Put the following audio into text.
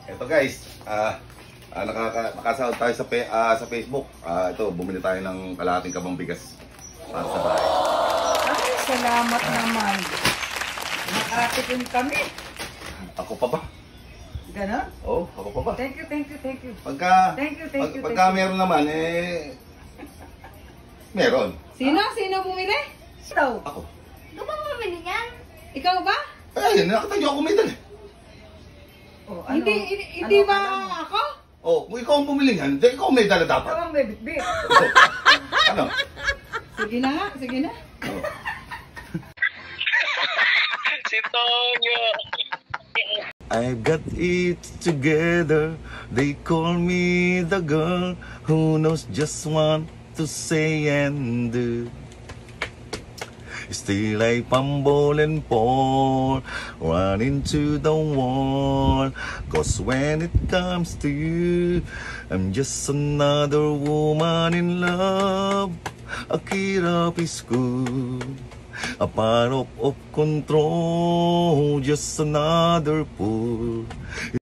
Eto guys, nakasahod tayo sa Facebook. Ito, bumili tayo ng kalahating kabang bigas para sa bahay. Ay, salamat naman. Nakatikim kami. Ako pa ba? Ganon? Oo, ako pa ba? Thank you. Pagka meron naman, meron. Sino bumili? Ikaw. Ako. Ikaw ba bumili niyan? Ikaw ba? Ay, nakita niyo ako kumita eh. Oh, Hindi ba ako? Oh, kung ikaw ang bumili niyan, ikaw may dala dapat. Ikaw ang may bitbit. Ano? Sige na nga, sige na. Oh. Si Tonyo. I've got it together. They call me the girl who knows just what to say and do. Still I fumble and fall, run into the wall. Cause when it comes to you, I'm just another woman in love. A kid of school, a part of control, just another fool.